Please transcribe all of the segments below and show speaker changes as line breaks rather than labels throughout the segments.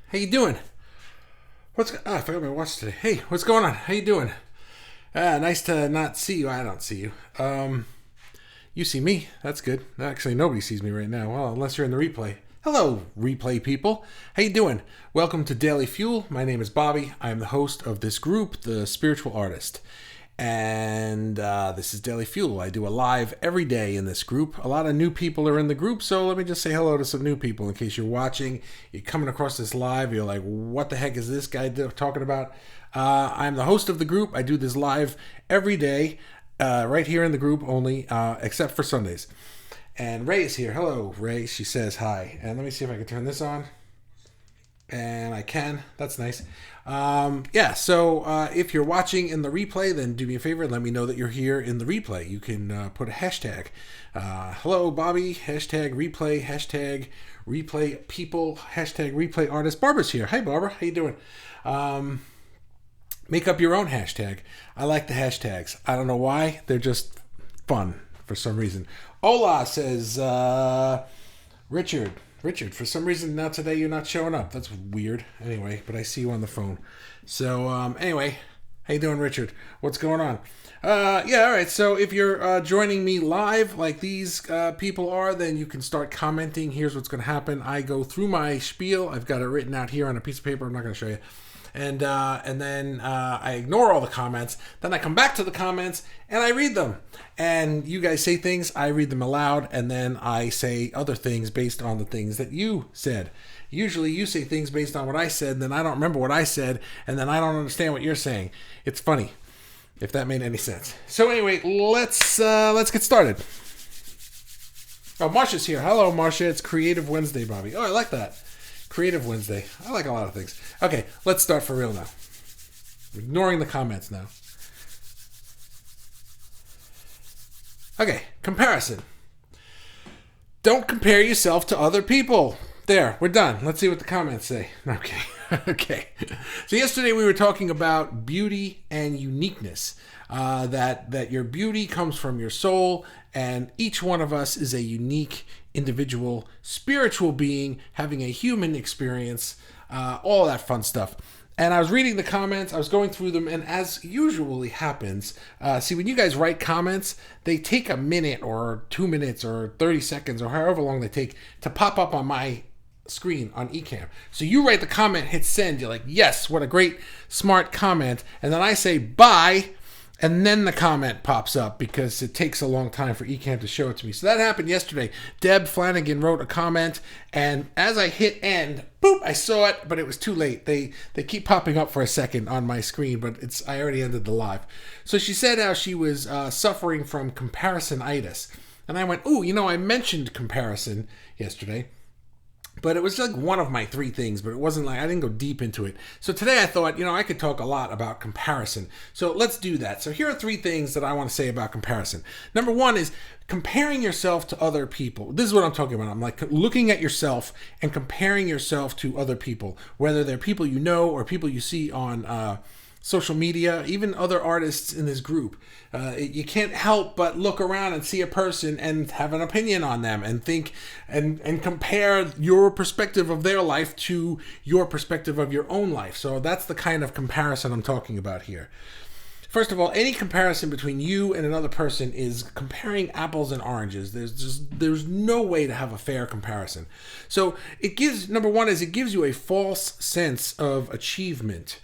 How you doing? I forgot my watch today. Hey, what's going on? How you doing? Nice to not see you. I don't see you. You see me. That's good. Actually, nobody sees me right now. Well, unless you're in the replay. Hello, replay people. How you doing? Welcome to Daily Fuel. My name is Bobby. I am the host of this group, The Spiritual Artist. And this is Daily Fuel. I do a live every day in this group. A lot of new people are in the group, so let me just say hello to some new people in case you're watching. You're coming across this live. You're like, what the heck is this guy talking about? I'm the host of the group. I do this live every day, right here in the group only, except for Sundays. And Ray is here. Hello, Ray. She says hi. And let me see if I can turn this on. And I can. That's nice. So if you're watching in the replay, then do me a favor and let me know that you're here in the replay. You can put a hashtag. Hello, Bobby. Hashtag replay. Hashtag replay people. Hashtag replay artist. Barbara's here. Hi, Barbara. How you doing? Make up your own hashtag. I like the hashtags. I don't know why. They're just fun for some reason. Ola says, Richard, for some reason now today you're not showing up. That's weird. Anyway, but I see you on the phone. So, anyway, how you doing, Richard? What's going on? All right. So if you're joining me live like these people are, then you can start commenting. Here's what's going to happen. I go through my spiel. I've got it written out here on a piece of paper. I'm not going to show you. And then I ignore all the comments. Then I come back to the comments and I read them. And you guys say things, I read them aloud, and then I say other things based on the things that you said. Usually you say things based on what I said, and then I don't remember what I said, and then I don't understand what you're saying. It's funny, if that made any sense. So anyway, let's get started. Oh, Marsha's here. Hello, Marsha. It's Creative Wednesday, Bobby. Oh, I like that. Creative Wednesday. I like a lot of things. Okay, let's start for real now. Ignoring the comments now. Okay, comparison. Don't compare yourself to other people. There, we're done. Let's see what the comments say. Okay. Okay. So yesterday we were talking about beauty and uniqueness. That your beauty comes from your soul, and each one of us is a unique individual spiritual being having a human experience, all that fun stuff. And I was reading the comments, I was going through them, and as usually happens, see, when you guys write comments, they take a minute or 2 minutes or 30 seconds or however long they take to pop up on my screen on Ecamm. So you write the comment, hit send, you're like, yes, what a great, smart comment. And then I say, bye. And then the comment pops up because it takes a long time for Ecamm to show it to me. So that happened yesterday. Deb Flanagan wrote a comment, and as I hit end, boop, I saw it, but it was too late. They keep popping up for a second on my screen, but I already ended the live. So she said how she was suffering from comparisonitis. And I went, I mentioned comparison yesterday. But it was like one of my 3 things, but it wasn't like, I didn't go deep into it. So today I thought, I could talk a lot about comparison. So let's do that. So here are 3 things that I want to say about comparison. Number 1 is comparing yourself to other people. This is what I'm talking about. I'm like looking at yourself and comparing yourself to other people, whether they're people you know or people you see on social media, even other artists in this group. You can't help but look around and see a person and have an opinion on them and think and compare your perspective of their life to your perspective of your own life. So that's the kind of comparison I'm talking about here. First of all, any comparison between you and another person is comparing apples and oranges. There's no way to have a fair comparison. So number 1 is it gives you a false sense of achievement,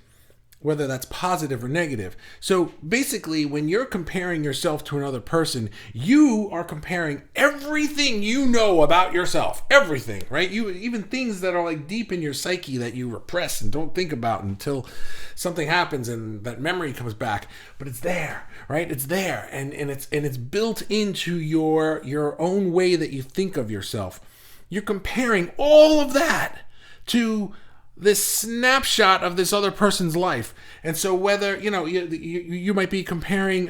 whether that's positive or negative. So basically, when you're comparing yourself to another person, you are comparing everything you know about yourself. Everything, right? Even things that are like deep in your psyche that you repress and don't think about until something happens and that memory comes back. But it's there, right? It's there, and it's built into your own way that you think of yourself. You're comparing all of that to this snapshot of this other person's life. And so whether, you might be comparing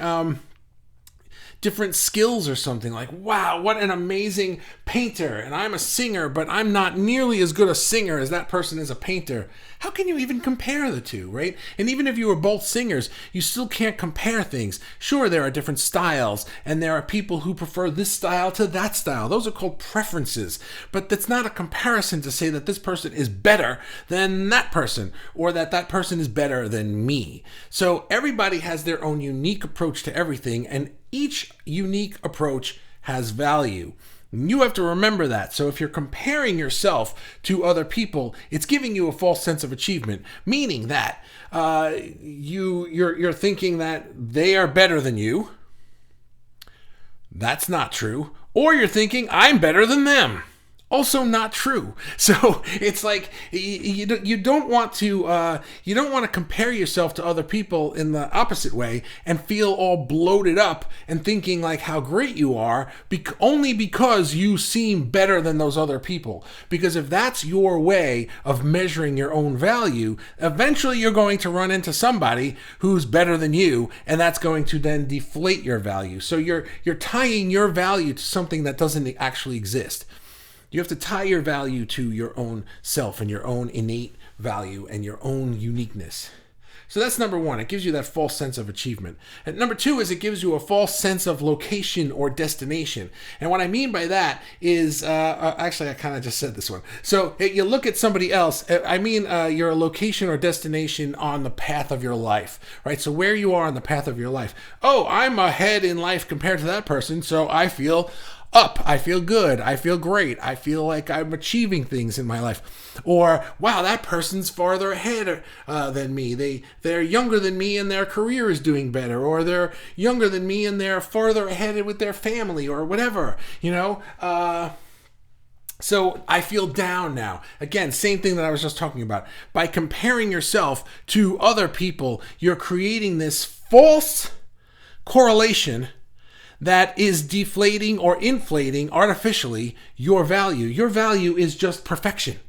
different skills or something. Like, wow, what an amazing painter. And I'm a singer, but I'm not nearly as good a singer as that person is a painter. How can you even compare the two, right? And even if you were both singers, you still can't compare things. Sure, there are different styles, and there are people who prefer this style to that style. Those are called preferences. But that's not a comparison to say that this person is better than that person, or that that person is better than me. So everybody has their own unique approach to everything, and each unique approach has value. You have to remember that. So if you're comparing yourself to other people, it's giving you a false sense of achievement, meaning that you're thinking that they are better than you. That's not true. Or you're thinking, I'm better than them. Also not true. So it's like you don't want to compare yourself to other people in the opposite way and feel all bloated up and thinking like how great you are only because you seem better than those other people. Because if that's your way of measuring your own value, eventually you're going to run into somebody who's better than you, and that's going to then deflate your value. So you're tying your value to something that doesn't actually exist. You have to tie your value to your own self and your own innate value and your own uniqueness. So that's number one. It gives you that false sense of achievement. And number two is it gives you a false sense of location or destination. And what I mean by that is, actually, I kind of just said this one. So you look at somebody else. I mean your location or destination on the path of your life, right? So where you are on the path of your life. Oh, I'm ahead in life compared to that person, so I feel up. I feel good. I feel great. I feel like I'm achieving things in my life. Or, wow, that person's farther ahead than me. They're younger than me and their career is doing better. Or they're younger than me and they're farther ahead with their family or whatever, So I feel down now. Again, same thing that I was just talking about. By comparing yourself to other people, you're creating this false correlation that is deflating or inflating artificially your value. Your value is just perfection,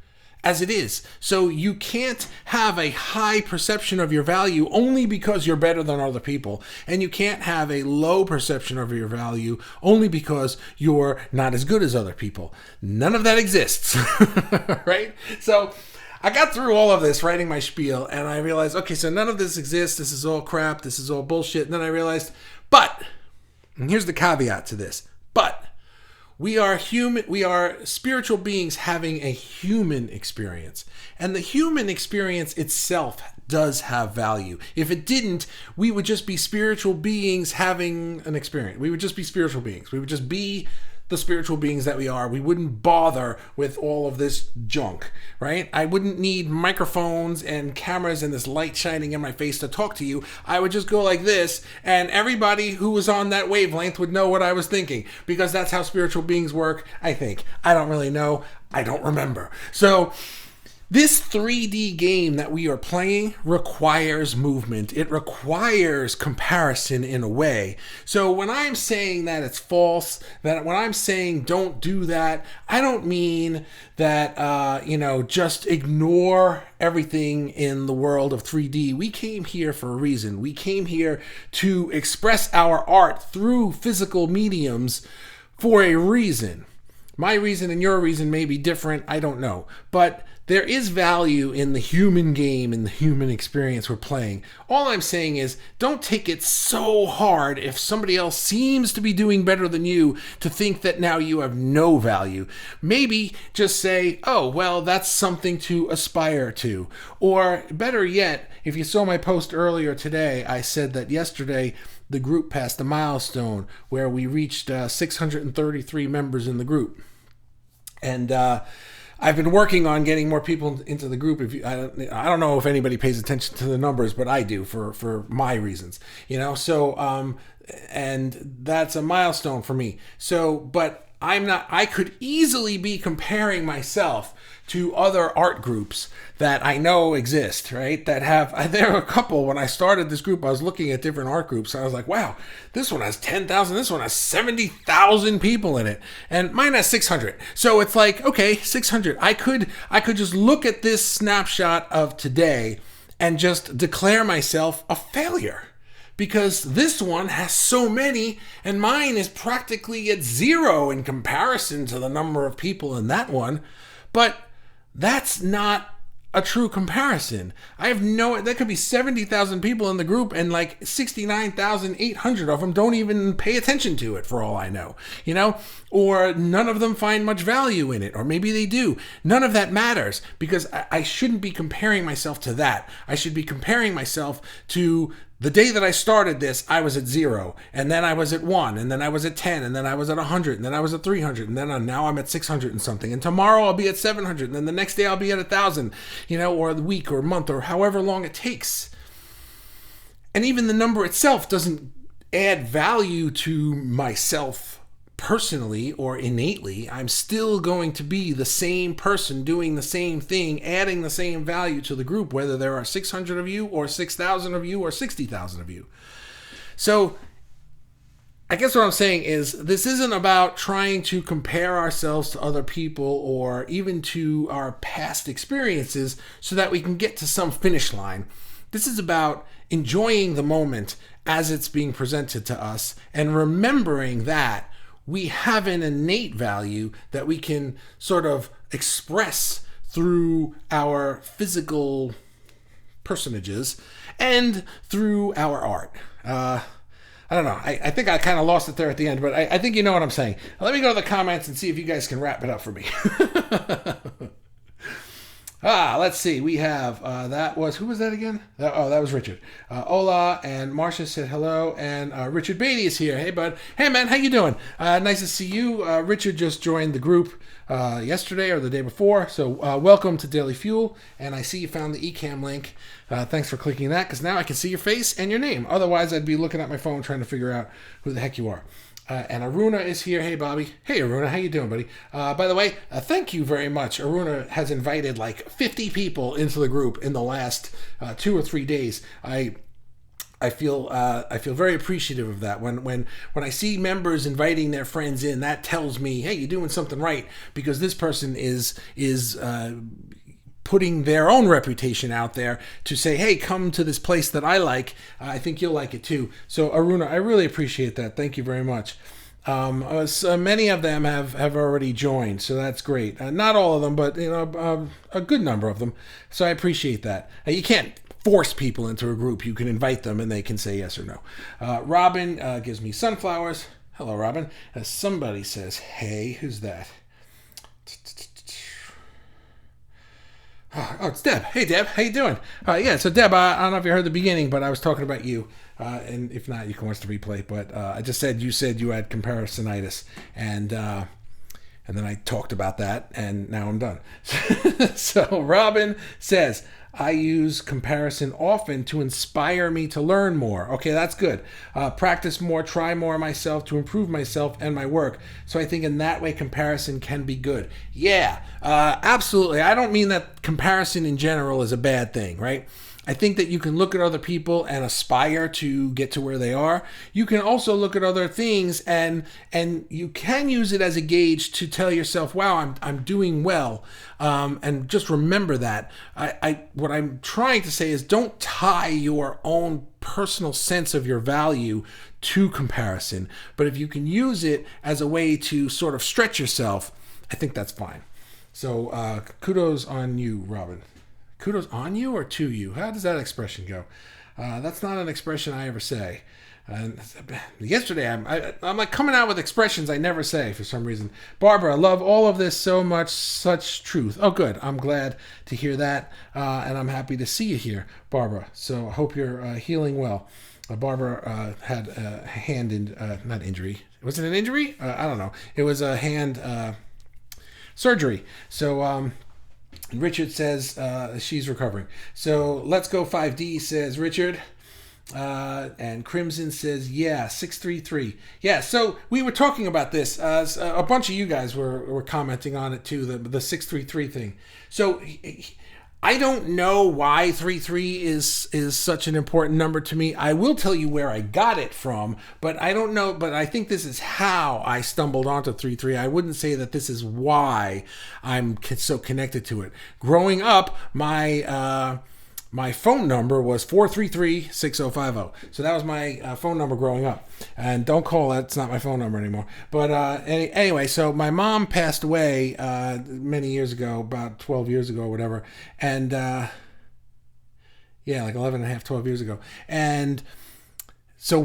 as it is. So you can't have a high perception of your value only because you're better than other people. And you can't have a low perception of your value only because you're not as good as other people. None of that exists, right? So I got through all of this writing my spiel, and I realized, okay, so none of this exists. This is all crap. This is all bullshit. And then I realized, and here's the caveat to this, but we are human, we are spiritual beings having a human experience. And the human experience itself does have value. If it didn't, we would just be spiritual beings having an experience. We would just be spiritual beings. We would just be the spiritual beings that we are. We wouldn't bother with all of this junk, right? I wouldn't need microphones and cameras and this light shining in my face to talk to you. I would just go like this, and everybody who was on that wavelength would know what I was thinking, because that's how spiritual beings work, I think. I don't really know. I don't remember. So this 3D game that we are playing requires movement. It requires comparison in a way. So when I'm saying that it's false, that when I'm saying don't do that, I don't mean that, just ignore everything in the world of 3D. We came here for a reason. We came here to express our art through physical mediums for a reason. My reason and your reason may be different. I don't know. But there is value in the human game, in the human experience we're playing. All I'm saying is don't take it so hard if somebody else seems to be doing better than you to think that now you have no value. Maybe just say, oh, well, that's something to aspire to. Or better yet, if you saw my post earlier today, I said that yesterday the group passed a milestone where we reached 633 members in the group. And I've been working on getting more people into the group. I don't know if anybody pays attention to the numbers, but I do for my reasons, So, and that's a milestone for me. So, but I could easily be comparing myself to other art groups that I know exist, right? There are a couple. When I started this group, I was looking at different art groups. And I was like, wow, this one has 10,000. This one has 70,000 people in it. And mine has 600. So it's like, okay, 600. I could just look at this snapshot of today and just declare myself a failure. because this one has so many and mine is practically at 0 in comparison to the number of people in that one. But that's not a true comparison. There could be 70,000 people in the group and like 69,800 of them don't even pay attention to it for all I know, or none of them find much value in it, or maybe they do. None of that matters, because I shouldn't be comparing myself to that. I should be comparing myself to the day that I started this. I was at 0, and then I was at 1, and then I was at 10, and then I was at 100, and then I was at 300, and then now I'm at 600 and something, and tomorrow I'll be at 700, and then the next day I'll be at 1,000, or the week or month or however long it takes. And even the number itself doesn't add value to myself personally or innately. I'm still going to be the same person doing the same thing, adding the same value to the group, whether there are 600 of you or 6,000 of you or 60,000 of you. So I guess what I'm saying is this isn't about trying to compare ourselves to other people or even to our past experiences so that we can get to some finish line. This is about enjoying the moment as it's being presented to us and remembering that we have an innate value that we can sort of express through our physical personages and through our art. I don't know. I think I kind of lost it there at the end, but I think you know what I'm saying. Let me go to the comments and see if you guys can wrap it up for me. Let's see. We have, who was that again? That was Richard. Ola and Marcia said hello, and Richard Beatty is here. Hey, bud. Hey, man, how you doing? Nice to see you. Richard just joined the group yesterday or the day before, so welcome to Daily Fuel, and I see you found the eCam link. Thanks for clicking that, because now I can see your face and your name. Otherwise, I'd be looking at my phone trying to figure out who the heck you are. And Aruna is here. Hey, Bobby. Hey, Aruna. How you doing, buddy? By the way, thank you very much. Aruna has invited like 50 people into the group in the last 2 or 3 days. I feel very appreciative of that. When I see members inviting their friends in, that tells me, hey, you're doing something right, because this person is putting their own reputation out there to say, hey, come to this place that I like. I think you'll like it too. So Aruna, I really appreciate that. Thank you very much. So many of them have already joined, so that's great. Not all of them, but a good number of them. So I appreciate that. You can't force people into a group. You can invite them and they can say yes or no. Robin gives me sunflowers. Hello, Robin. Somebody says, hey, who's that? Oh, it's Deb. Hey, Deb. How you doing? So Deb, I don't know if you heard the beginning, but I was talking about you. And if not, you can watch the replay. But I just said you had comparisonitis, and then I talked about that, and now I'm done. So Robin says, I use comparison often to inspire me to learn more. Okay, that's good. Practice more, try more myself to improve myself and my work. So I think in that way, comparison can be good. Yeah, absolutely. I don't mean that comparison in general is a bad thing, right? I think that you can look at other people and aspire to get to where they are. You can also look at other things and you can use it as a gauge to tell yourself, wow, I'm doing well. And just remember that. What I'm trying to say is don't tie your own personal sense of your value to comparison. But if you can use it as a way to sort of stretch yourself, I think that's fine. So kudos on you, Robin. Kudos on you or to you? How does that expression go? That's not an expression I ever say. Yesterday, I'm like coming out with expressions I never say for some reason. Barbara, I love all of this so much, such truth. Oh, good. I'm glad to hear that, and I'm happy to see you here, Barbara. So I hope you're healing well. Barbara had a hand not injury. Was it an injury? I don't know. It was a hand surgery. So Richard says she's recovering. So let's go 5D, says Richard. And Crimson says, yeah, 633. Yeah, so we were talking about this. A bunch of you guys were commenting on it too, the 633 thing. So I don't know why 33 is such an important number to me. I will tell you where I got it from, but I don't know. But I think this is how I stumbled onto 33. I wouldn't say that this is why I'm so connected to it. Growing up, my my phone number was 433-6050. So that was my phone number growing up. And don't call that. It's not my phone number anymore. But anyway, so my mom passed away many years ago, about 12 years ago or whatever. And like 11 and a half, 12 years ago. And so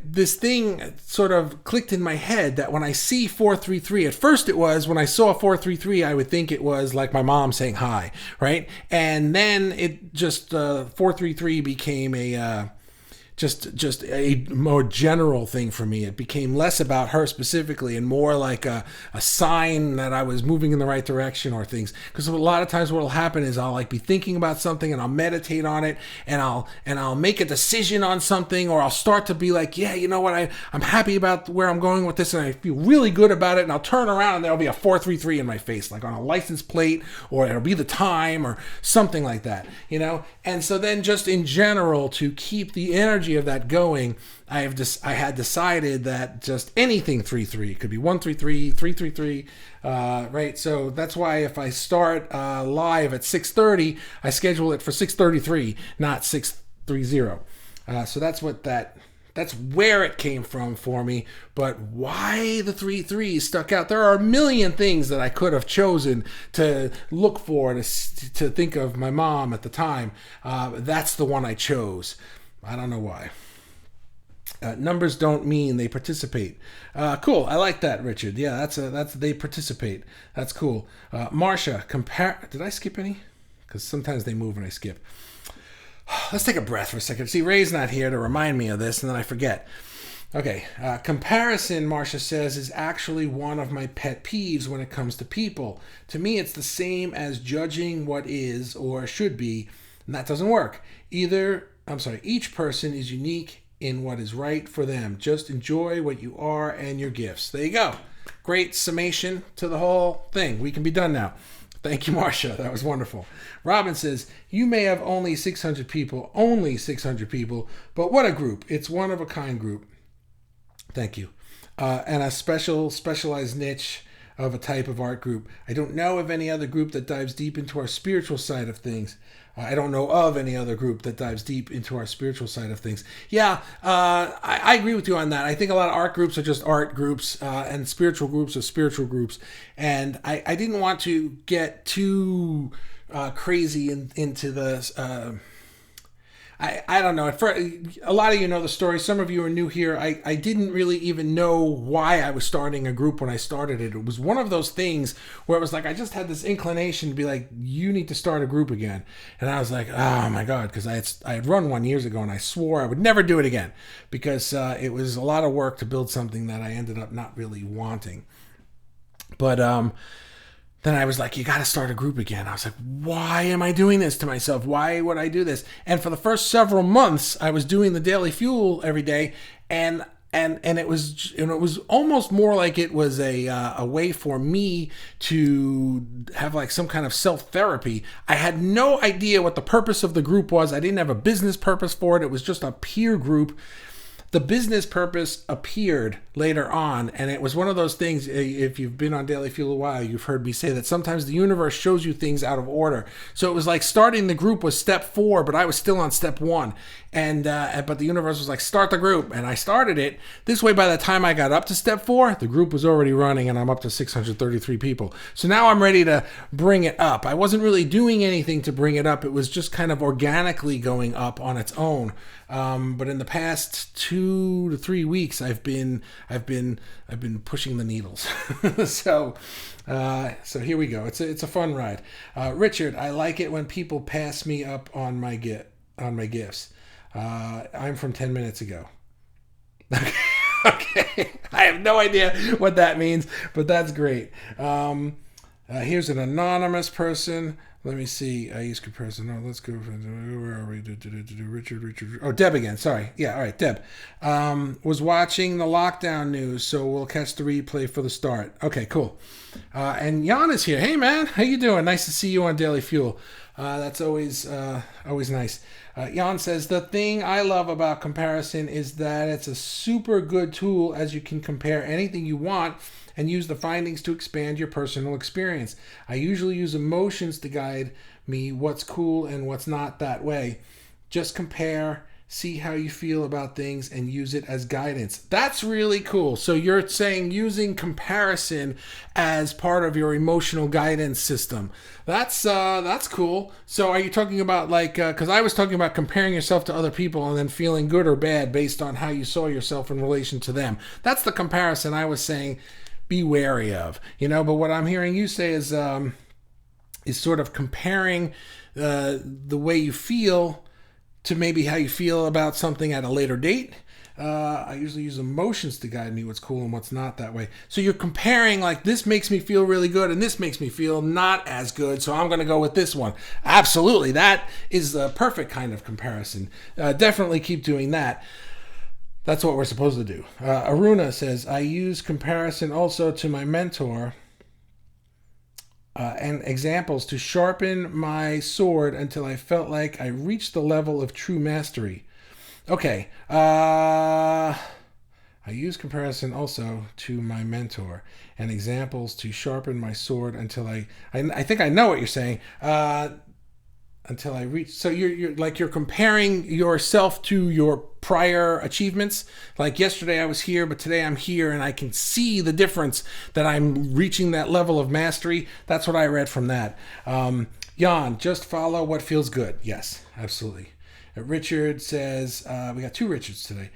this thing sort of clicked in my head that when I see 433, at first it was, when I saw 433, I would think it was like my mom saying hi, right? And then it just, 433 became just a more general thing for me. It became less about her specifically and more like a sign that I was moving in the right direction or things. Because a lot of times what will happen is I'll like be thinking about something and I'll meditate on it and I'll make a decision on something, or I'll start to be like, yeah, you know what, I'm happy about where I'm going with this and I feel really good about it, and I'll turn around and there'll be a 433 in my face, like on a license plate, or it'll be the time or something like that, you know? And so then just in general, to keep the energy of that going, I had decided that just anything 3-3 could be 133, 333, right? So that's why if I start live at 6:30, I schedule it for 6:33, not 6:30. So that's where it came from for me. But why the 3-3 stuck out? There are a million things that I could have chosen to look for to think of my mom at the time. That's the one I chose. I don't know why. Numbers don't mean they participate. Cool. I like that, Richard. Yeah, that's they participate. That's cool. Marcia, did I skip any? Because sometimes they move and I skip. Let's take a breath for a second. See, Ray's not here to remind me of this, and then I forget. Okay. Comparison, Marcia says, is actually one of my pet peeves when it comes to people. To me, it's the same as judging what is or should be, and that doesn't work. Each person is unique in what is right for them. Just enjoy what you are and your gifts. There you go. Great summation to the whole thing. We can be done now. Thank you, Marcia. That was wonderful. Robin says, you may have only 600 people, but what a group. It's one of a kind group. Thank you. And a specialized niche of a type of art group. I don't know of any other group that dives deep into our spiritual side of things. I don't know of any other group that dives deep into our spiritual side of things. Yeah, I agree with you on that. I think a lot of art groups are just art groups, and spiritual groups are spiritual groups. And I didn't want to get too crazy into the... I don't know. A lot of you know the story. Some of you are new here. I didn't really even know why I was starting a group when I started it. It was one of those things where it was like I just had this inclination to be like, you need to start a group again. And I was like, oh my God, because I had run one years ago and I swore I would never do it again because it was a lot of work to build something that I ended up not really wanting. But then I was like, you got to start a group again. I was like, why am I doing this to myself? Why would I do this? And for the first several months, I was doing the Daily Fuel every day, and it was almost more like it was a way for me to have like some kind of self-therapy. I had no idea what the purpose of the group was. I didn't have a business purpose for it. It was just a peer group. The business purpose appeared later on, and it was one of those things, if you've been on Daily Fuel a while, you've heard me say that sometimes the universe shows you things out of order. So it was like starting the group was step 4, but I was still on step 1. But the universe was like, start the group, and I started it. This way, by the time I got up to step 4, the group was already running, and I'm up to 633 people. So now I'm ready to bring it up. I wasn't really doing anything to bring it up. It was just kind of organically going up on its own. But in the past 2 to 3 weeks, I've been pushing the needles. So here we go. It's a fun ride. Richard, I like it when people pass me up on my gifts. I'm from 10 minutes ago. Okay. I have no idea what that means, but that's great. Here's an anonymous person. Let me see. I use comparison. No, let's go. Where are we? Richard. Oh, Deb again. Sorry. Yeah, all right, Deb. Was watching the lockdown news, so we'll catch the replay for the start. Okay, cool. And Jan is here. Hey, man. How you doing? Nice to see you on Daily Fuel. That's always nice. Jan says, the thing I love about comparison is that it's a super good tool as you can compare anything you want and use the findings to expand your personal experience. I usually use emotions to guide me what's cool and what's not that way. Just compare, see how you feel about things, and use it as guidance. That's really cool. So you're saying using comparison as part of your emotional guidance system. That's cool. So are you talking about like, because I was talking about comparing yourself to other people and then feeling good or bad based on how you saw yourself in relation to them. That's the comparison I was saying be wary of. But what I'm hearing you say is sort of comparing the way you feel to maybe how you feel about something at a later date. I usually use emotions to guide me what's cool and what's not that way. So you're comparing like this makes me feel really good and this makes me feel not as good, so I'm going to go with this one. Absolutely. That is the perfect kind of comparison. Definitely keep doing that. That's what we're supposed to do. Aruna says, I use comparison also to my mentor and examples to sharpen my sword until I felt like I reached the level of true mastery. Okay. I use comparison also to my mentor and examples to sharpen my sword until I think I know what you're saying. Until I reach. So you're comparing yourself to your prior achievements. Like yesterday I was here, but today I'm here, and I can see the difference that I'm reaching that level of mastery. That's what I read from that. Jan, just follow what feels good. Yes, absolutely. Richard says, we got two Richards today.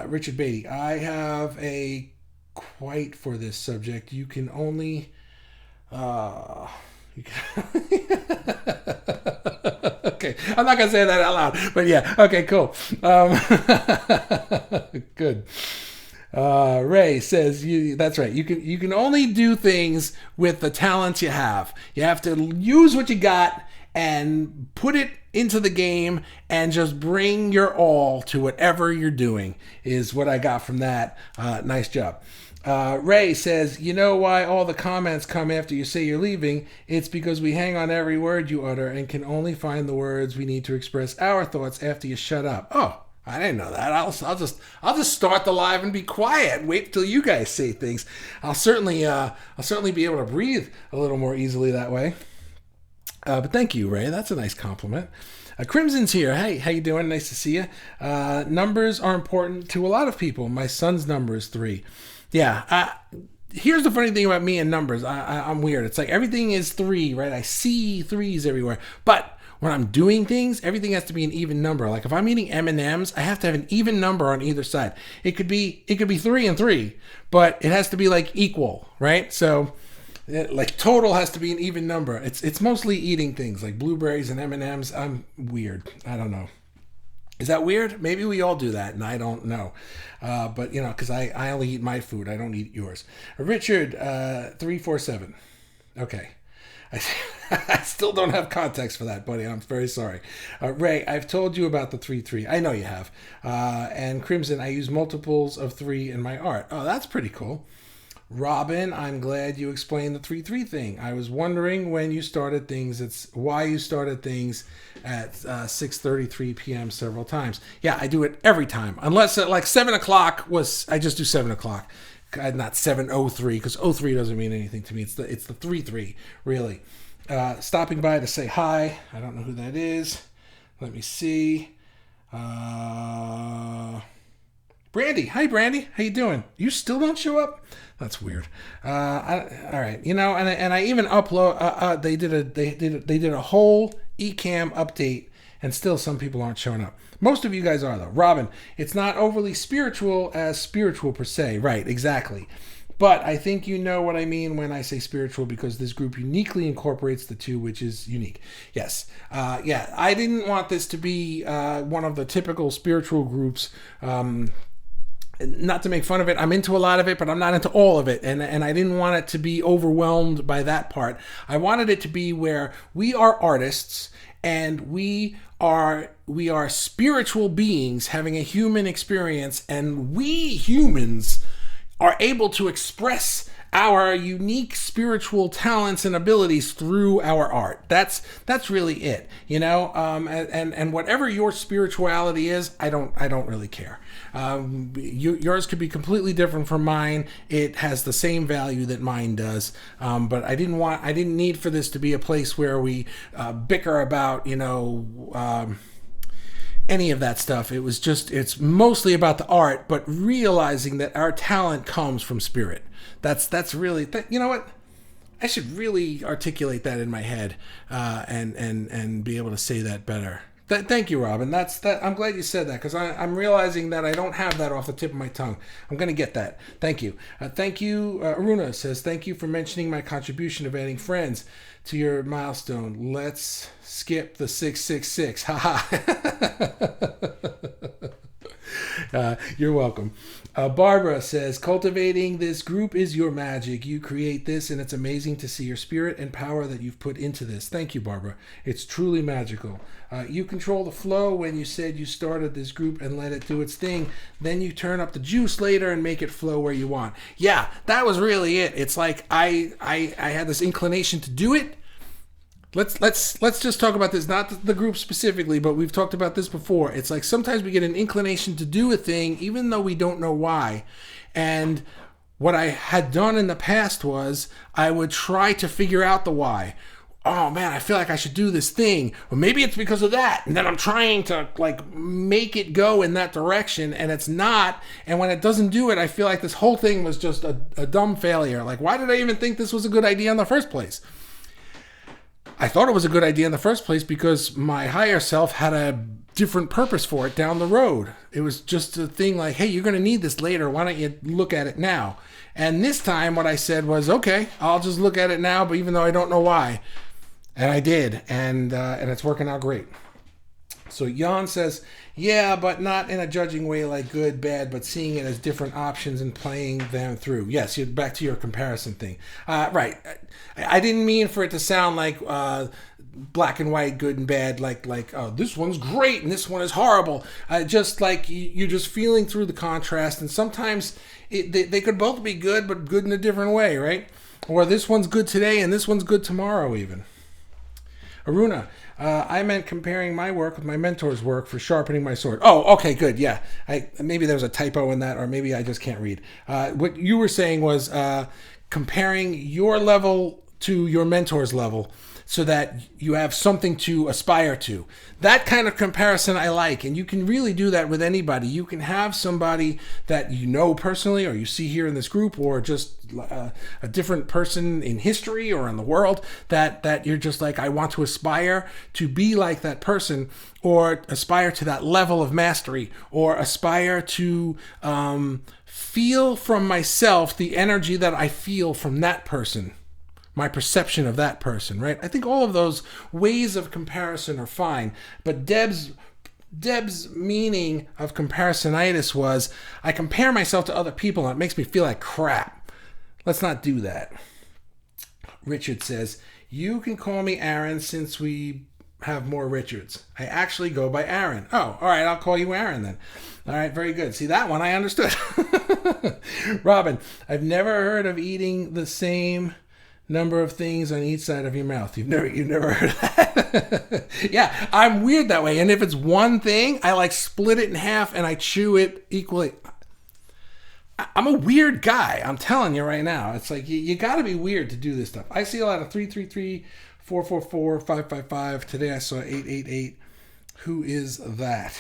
Richard Beatty, I have a quite for this subject. You can only okay, I'm not gonna say that out loud, but yeah, okay, cool. Good. Ray says, that's right. You can only do things with the talents you have. You have to use what you got and put it into the game and just bring your all to whatever you're doing, is what I got from that. Nice job. Ray says, you know why all the comments come after you say you're leaving? It's because we hang on every word you utter and can only find the words we need to express our thoughts after you shut up. Oh, I didn't know that. I'll just start the live and be quiet. Wait till you guys say things. I'll certainly be able to breathe a little more easily that way. But thank you, Ray. That's a nice compliment. Crimson's here. Hey, how you doing? Nice to see you. Numbers are important to a lot of people. My son's number is 3. Yeah. Here's the funny thing about me and numbers. I'm weird. It's like everything is 3, right? I see 3s everywhere. But when I'm doing things, everything has to be an even number. Like if I'm eating M&Ms, I have to have an even number on either side. It could be 3 and 3, but it has to be like equal, right? So like total has to be an even number. It's mostly eating things like blueberries and M&Ms. I'm weird. I don't know. Is that weird? Maybe we all do that, and I don't know. But, because I only eat my food. I don't eat yours. Richard, 347. Okay. I still don't have context for that, buddy. I'm very sorry. Ray, I've told you about the 3-3. I know you have. And Crimson, I use multiples of 3 in my art. Oh, that's pretty cool. Robin, I'm glad you explained the 3-3 thing. I was wondering when you started things. It's why you started things at 6:33 p.m. several times. Yeah, I do it every time. Unless at like 7 o'clock I just do 7 o'clock. Not 7:03, because 03 doesn't mean anything to me. It's the 3-3, really. Stopping by to say hi. I don't know who that is. Let me see. Brandy. Hi, Brandy. How you doing? You still don't show up? That's weird. All right. And I even upload. They did a whole Ecamm update, and still some people aren't showing up. Most of you guys are though. Robin, it's not overly spiritual as spiritual per se. Right? Exactly. But I think you know what I mean when I say spiritual, because this group uniquely incorporates the two, which is unique. Yes. Yeah. I didn't want this to be one of the typical spiritual groups. Not to make fun of it, I'm into a lot of it, but I'm not into all of it, and I didn't want it to be overwhelmed by that part. I wanted it to be where we are artists and we are spiritual beings having a human experience, and we humans are able to express our unique spiritual talents and abilities through our art. That's really it, you know. And whatever your spirituality is, I don't really care. Yours could be completely different from mine. It has the same value that mine does. But I didn't need for this to be a place where we bicker about, any of that stuff. It's mostly about the art, but realizing that our talent comes from spirit. That's really, you know what? I should really articulate that in my head, and be able to say that better. Thank you, Robin. I'm glad you said that, because I'm realizing that I don't have that off the tip of my tongue. I'm going to get that. Thank you. Thank you. Aruna says, thank you for mentioning my contribution of adding friends to your milestone. Let's skip the 666. Haha. You're welcome. Barbara says, cultivating this group is your magic. You create this, and it's amazing to see your spirit and power that you've put into this. Thank you, Barbara. It's truly magical. You control the flow when you said you started this group and let it do its thing. Then you turn up the juice later and make it flow where you want. Yeah, that was really it. It's like I had this inclination to do it. Let's just talk about this, not the group specifically, but we've talked about this before. It's like sometimes we get an inclination to do a thing even though we don't know why. And what I had done in the past was I would try to figure out the why. Oh man, I feel like I should do this thing. Well, maybe it's because of that. And then I'm trying to make it go in that direction, and it's not. And when it doesn't do it, I feel like this whole thing was just a dumb failure. Like, why did I even think this was a good idea in the first place? I thought it was a good idea in the first place because my higher self had a different purpose for it down the road. It was just a thing like, hey, you're going to need this later. Why don't you look at it now? And this time what I said was, okay, I'll just look at it now, but even though I don't know why. And I did, and it's working out great. So Jan says, yeah, but not in a judging way like good, bad, but seeing it as different options and playing them through. Yes, you're back to your comparison thing. Right. I didn't mean for it to sound like black and white, good and bad, like this one's great and this one is horrible. Just like you're just feeling through the contrast, and sometimes they could both be good, but good in a different way, right? Or this one's good today and this one's good tomorrow even. Aruna, I meant comparing my work with my mentor's work for sharpening my sword. Oh, okay, good, yeah. Maybe there was a typo in that, or maybe I just can't read. What you were saying was comparing your level to your mentor's level so that you have something to aspire to. That kind of comparison I like, and you can really do that with anybody. You can have somebody that you know personally, or you see here in this group, or just a different person in history or in the world that you're just like, I want to aspire to be like that person, or aspire to that level of mastery, or aspire to feel from myself the energy that I feel from that person. My perception of that person, right? I think all of those ways of comparison are fine, but Deb's meaning of comparisonitis was, I compare myself to other people and it makes me feel like crap. Let's not do that. Richard says, you can call me Aaron since we have more Richards. I actually go by Aaron. Oh, all right, I'll call you Aaron then. All right, very good. See, that one I understood. Robin, I've never heard of eating the same number of things on each side of your mouth. You've never heard of that? Yeah, I'm weird that way. And if it's one thing, I split it in half and I chew it equally. I'm a weird guy. I'm telling you right now. It's like you got to be weird to do this stuff. I see a lot of 333, 444, 555. Today I saw 888. Who is that?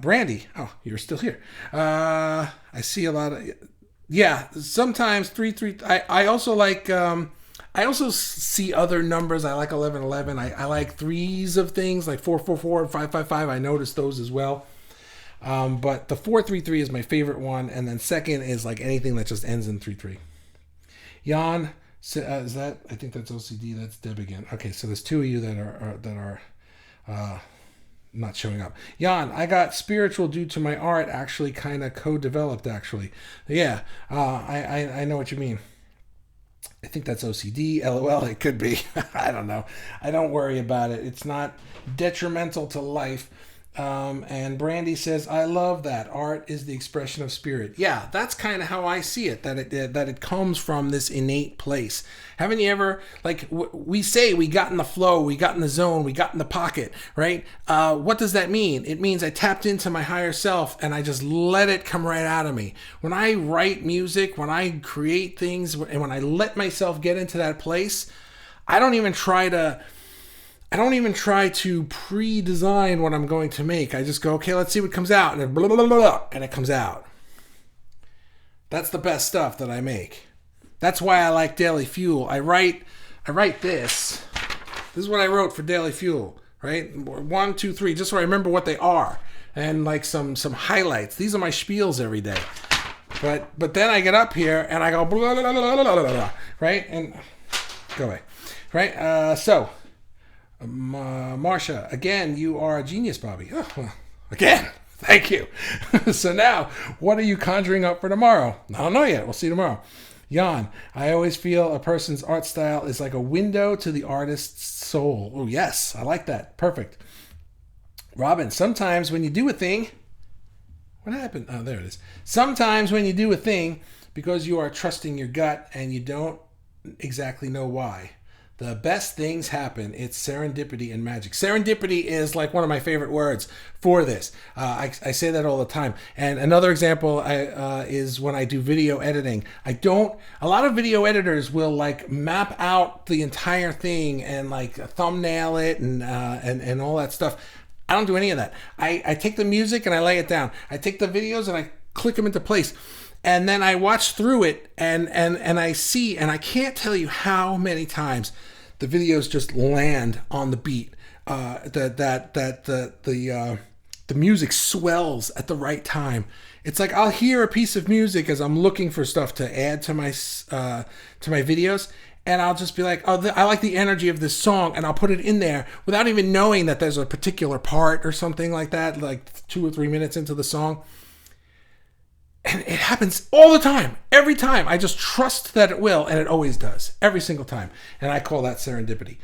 Brandy. Oh, you're still here. I see a lot of. Yeah, sometimes 333. I also like. I also see other numbers. I like 1111. I like threes of things like 444 and 555. I noticed those as well. But the 433 is my favorite one, and then second is like anything that just ends in 33. Jan, is that? I think that's OCD. That's Deb again. Okay, so there's two of you that are not showing up. Jan, I got spiritual due to my art. Actually, kind of co-developed. Actually, yeah. I know what you mean. I think that's OCD. LOL. It could be. I don't know. I don't worry about it. It's not detrimental to life. And Brandy says, I love that. Art is the expression of spirit. Yeah, that's kind of how I see it, that it comes from this innate place. Haven't you ever, like, we say we got in the flow, we got in the zone, we got in the pocket, right? What does that mean? It means I tapped into my higher self and I just let it come right out of me. When I write music, when I create things, and when I let myself get into that place, I don't even try to pre-design what I'm going to make. I just go, okay, let's see what comes out. And blah, blah, blah, blah, and it comes out. That's the best stuff that I make. That's why I like Daily Fuel. I write this. This is what I wrote for Daily Fuel, right? 1, 2, 3, just so I remember what they are. And like some highlights. These are my spiels every day. But then I get up here and I go, blah, blah, blah, blah, blah, blah, right? And go away. Right? Marsha, again, you are a genius, Bobby. Oh, well, again, thank you. So now, what are you conjuring up for tomorrow? I don't know yet. We'll see tomorrow. Jan, I always feel a person's art style is like a window to the artist's soul. Oh, yes, I like that. Perfect. Robin, sometimes when you do a thing... What happened? Oh, there it is. Sometimes when you do a thing, because you are trusting your gut and you don't exactly know why, the best things happen. It's serendipity and magic. Serendipity is like one of my favorite words for this. I say that all the time. And another example is when I do video editing. A lot of video editors will like map out the entire thing and like thumbnail it and all that stuff. I don't do any of that. I take the music and I lay it down. I take the videos and I click them into place. And then I watch through it and I see, and I can't tell you how many times the videos just land on the beat. The music swells at the right time. It's like I'll hear a piece of music as I'm looking for stuff to add to my videos, and I'll just be like, oh, I like the energy of this song, and I'll put it in there without even knowing that there's a particular part or something like that, like 2 or 3 minutes into the song. And it happens all the time, every time. I just trust that it will, and it always does, every single time. And I call that serendipity.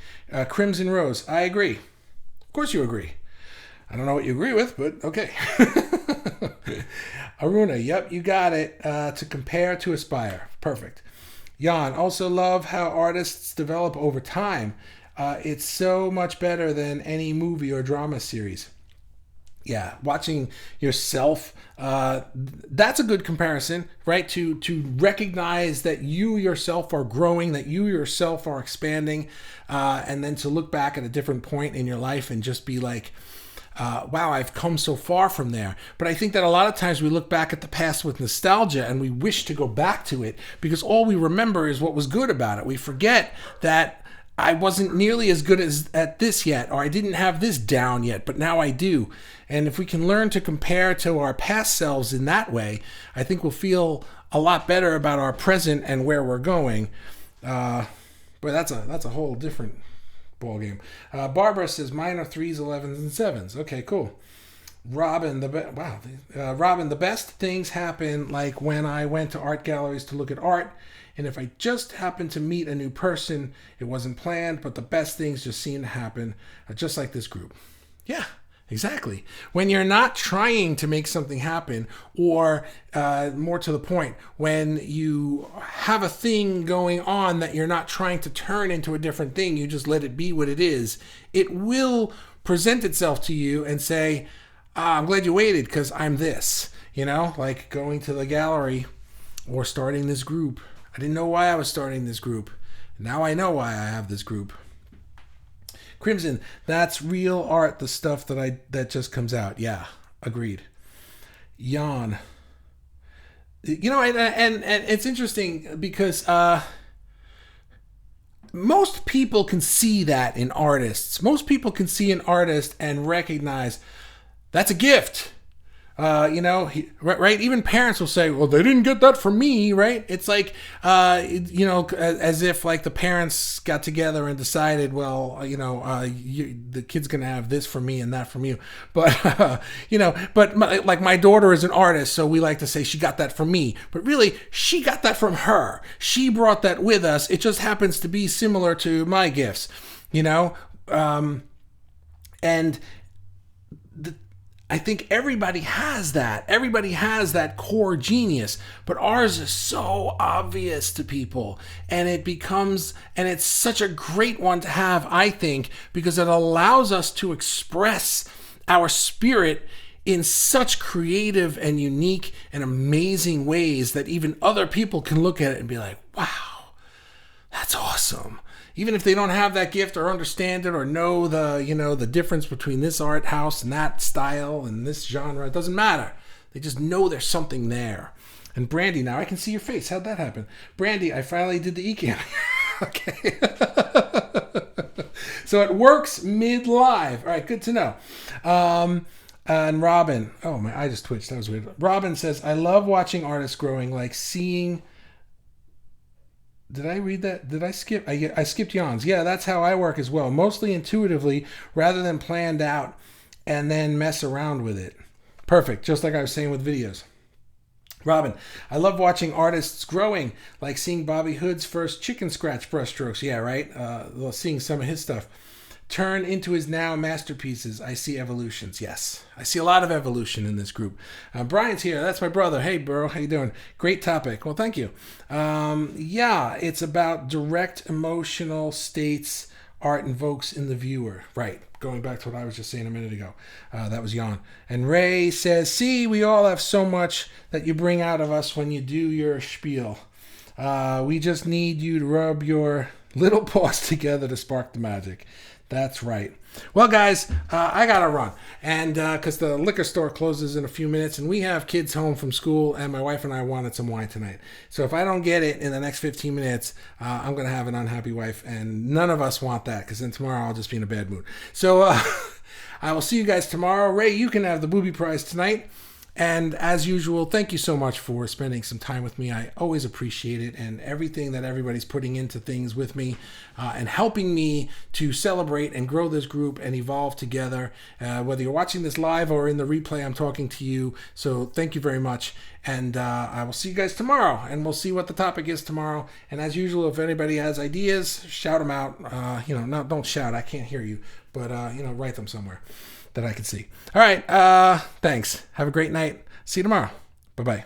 Crimson Rose, I agree. Of course you agree. I don't know what you agree with, but okay. Aruna, yep, you got it. To compare, to aspire. Perfect. Jan, also love how artists develop over time. It's so much better than any movie or drama series. Yeah, watching yourself, that's a good comparison, right? To recognize that you yourself are growing, that you yourself are expanding, and then to look back at a different point in your life and just be like, wow, I've come so far from there. But I think that a lot of times we look back at the past with nostalgia and we wish to go back to it because all we remember is what was good about it. We forget that I wasn't nearly as good at this yet, or I didn't have this down yet, but now I do. And if we can learn to compare to our past selves in that way, I think we'll feel a lot better about our present and where we're going. But that's a whole different ball game. Barbara says mine are 3s, 11s, and 7s. Okay, cool. Robin, Robin, the best things happen like when I went to art galleries to look at art. And if I just happened to meet a new person, it wasn't planned, but the best things just seem to happen, just like this group. Yeah, exactly. When you're not trying to make something happen, or more to the point, when you have a thing going on that you're not trying to turn into a different thing, you just let it be what it is, it will present itself to you and say, I'm glad you waited because I'm this. You know, like going to the gallery or starting this group. I didn't know why I was starting this group. Now I know why I have this group. Crimson, that's real art, the stuff that just comes out. Yeah, agreed. Jan. You know, and it's interesting because most people can see that in artists. Most people can see an artist and recognize that's a gift. Right? Even parents will say, well, they didn't get that from me, right? It's like, as if like the parents got together and decided, well, the kid's going to have this from me and that from you. But, my daughter is an artist, so we like to say she got that from me. But really, she got that from her. She brought that with us. It just happens to be similar to my gifts, I think everybody has that. Everybody has that core genius, but ours is so obvious to people, and it's such a great one to have, I think, because it allows us to express our spirit in such creative and unique and amazing ways that even other people can look at it and be like, wow, that's awesome. Even if they don't have that gift or understand it or know the difference between this art house and that style and this genre, it doesn't matter. They just know there's something there. And Brandy, now I can see your face. How'd that happen? Brandy, I finally did the ECAM. Okay. So it works mid-live. All right, good to know. And Robin, oh, my eye just twitched. That was weird. Robin says, I love watching artists growing, like seeing... Did I read that? Did I skip? I skipped yawns. Yeah, that's how I work as well. Mostly intuitively rather than planned out and then mess around with it. Perfect. Just like I was saying with videos. Robin, I love watching artists growing, like seeing Bobby Hood's first chicken scratch brushstrokes. Yeah, right? Seeing some of his stuff turn into his now masterpieces. I see evolutions. Yes, I see a lot of evolution in this group. Brian's here. That's my brother. Hey, bro. How you doing? Great topic. Well, thank you. Yeah, it's about direct emotional states art invokes in the viewer. Right. Going back to what I was just saying a minute ago. That was yawn. And Ray says, see, we all have so much that you bring out of us when you do your spiel. We just need you to rub your little paws together to spark the magic. That's right. Well, guys, I got to run. And because the liquor store closes in a few minutes and we have kids home from school and my wife and I wanted some wine tonight. So if I don't get it in the next 15 minutes, I'm going to have an unhappy wife. And none of us want that because then tomorrow I'll just be in a bad mood. So I will see you guys tomorrow. Ray, you can have the booby prize tonight. And as usual, thank you so much for spending some time with me. I always appreciate it and everything that everybody's putting into things with me and helping me to celebrate and grow this group and evolve together. Whether you're watching this live or in the replay, I'm talking to you. So thank you very much. And I will see you guys tomorrow and we'll see what the topic is tomorrow. And as usual, if anybody has ideas, shout them out. No, don't shout. I can't hear you, but write them somewhere that I can see. All right. Thanks. Have a great night. See you tomorrow. Bye-bye.